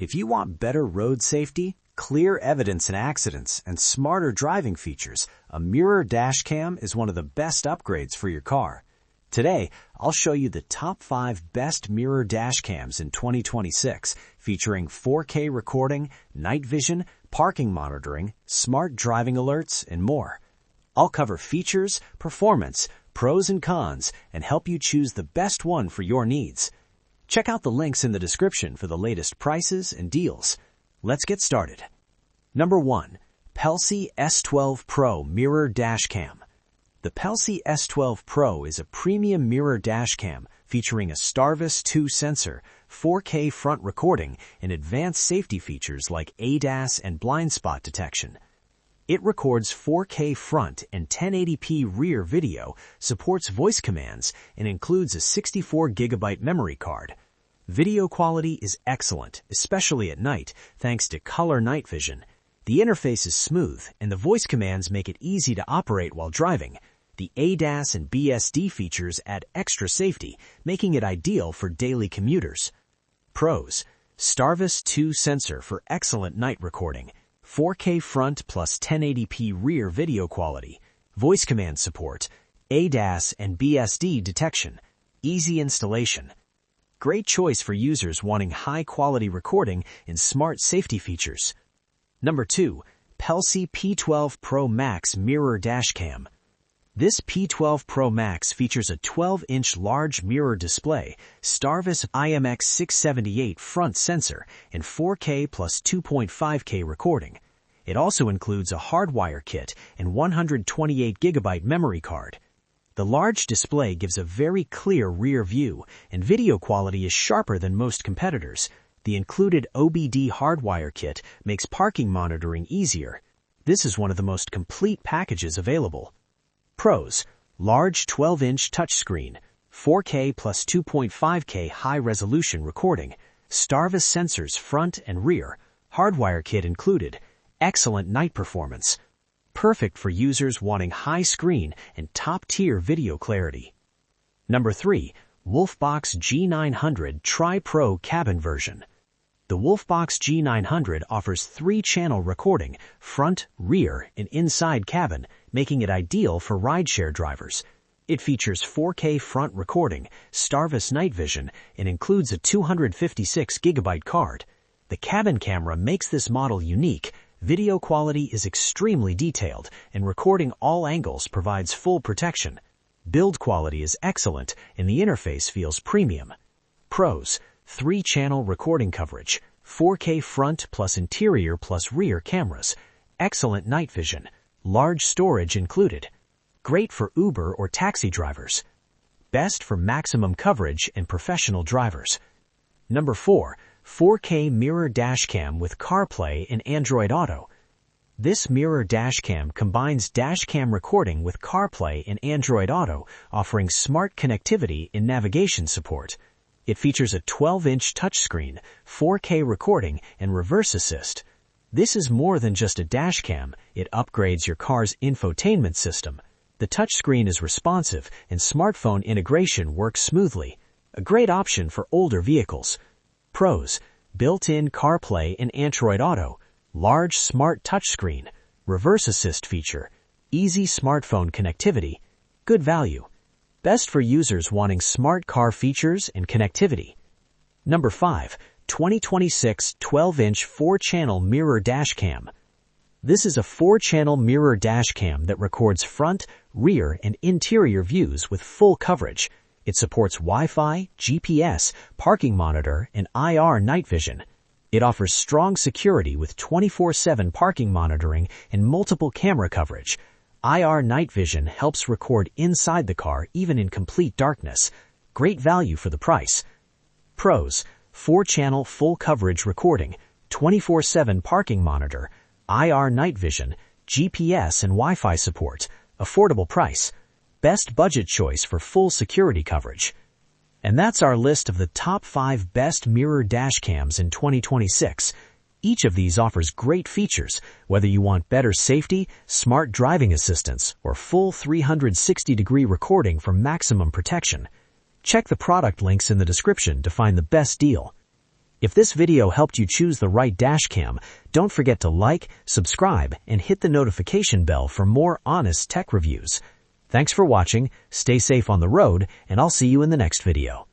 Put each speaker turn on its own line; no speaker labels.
If you want better road safety, clear evidence in accidents, and smarter driving features, a mirror dashcam is one of the best upgrades for your car. Today, I'll show you the top 5 best mirror dashcams in 2026, featuring 4K recording, night vision, parking monitoring, smart driving alerts, and more. I'll cover features, performance, pros and cons, and help you choose the best one for your needs. Check out the links in the description for the latest prices and deals. Let's get started. Number 1. Pelsee S12 Pro Mirror Dashcam. The Pelsee S12 Pro is a premium mirror dashcam featuring a Starvis 2 sensor, 4K front recording, and advanced safety features like ADAS and blind spot detection. It records 4K front and 1080p rear video, supports voice commands, and includes a 64GB memory card. Video quality is excellent, especially at night, thanks to color night vision. The interface is smooth, and the voice commands make it easy to operate while driving. The ADAS and BSD features add extra safety, making it ideal for daily commuters. Pros: Starvis 2 sensor for excellent night recording, 4K front plus 1080p rear video quality, voice command support, ADAS and BSD detection, easy installation. Great choice for users wanting high-quality recording and smart safety features. Number 2. Pelsee P12 Pro Max Mirror Dashcam. This P12 Pro Max features a 12-inch large mirror display, Starvis IMX678 front sensor, and 4K plus 2.5K recording. It also includes a hardwire kit and 128GB memory card. The large display gives a very clear rear view, and video quality is sharper than most competitors. The included OBD hardwire kit makes parking monitoring easier. This is one of the most complete packages available. Pros: large 12-inch touchscreen, 4K plus 2.5K high-resolution recording, Starvis sensors front and rear, hardwire kit included, excellent night performance. Perfect for users wanting high screen and top-tier video clarity. Number 3. WOLFBOX G900 Tripro Cabin Version. The WOLFBOX G900 offers 3-channel recording, front, rear, and inside cabin, making it ideal for rideshare drivers. It features 4K front recording, Starvis night vision, and includes a 256GB card. The cabin camera makes this model unique. Video quality is extremely detailed, and recording all angles provides full protection. Build quality is excellent, and the interface feels premium. Pros: 3-channel recording coverage, 4K front plus interior plus rear cameras, excellent night vision, large storage included. Great for Uber or taxi drivers. Best for maximum coverage and professional drivers. Number 4. 4K Mirror Dashcam with CarPlay and Android Auto. This mirror dashcam combines dashcam recording with CarPlay and Android Auto, offering smart connectivity and navigation support. It features a 12-inch touchscreen, 4K recording, and reverse assist. This is more than just a dashcam, it upgrades your car's infotainment system. The touchscreen is responsive, and smartphone integration works smoothly. A great option for older vehicles. Pros: built-in CarPlay and Android Auto, large smart touchscreen, reverse assist feature, easy smartphone connectivity, good value. Best for users wanting smart car features and connectivity. Number 5. 2026 12-inch 4-channel mirror dashcam. This is a 4-channel mirror dashcam that records front, rear, and interior views with full coverage. It supports Wi-Fi, GPS, parking monitor, and IR night vision. It offers strong security with 24/7 parking monitoring and multiple camera coverage. IR night vision helps record inside the car even in complete darkness. Great value for the price. Pros: 4-channel full coverage recording, 24/7 parking monitor, IR night vision, GPS and Wi-Fi support. Affordable price. Best budget choice for full security coverage. And that's our list of the top 5 best mirror dashcams in 2026. Each of these offers great features, whether you want better safety, smart driving assistance, or full 360-degree recording for maximum protection. Check the product links in the description to find the best deal. If this video helped you choose the right dash cam, don't forget to like, subscribe, and hit the notification bell for more honest tech reviews. Thanks for watching, stay safe on the road, and I'll see you in the next video.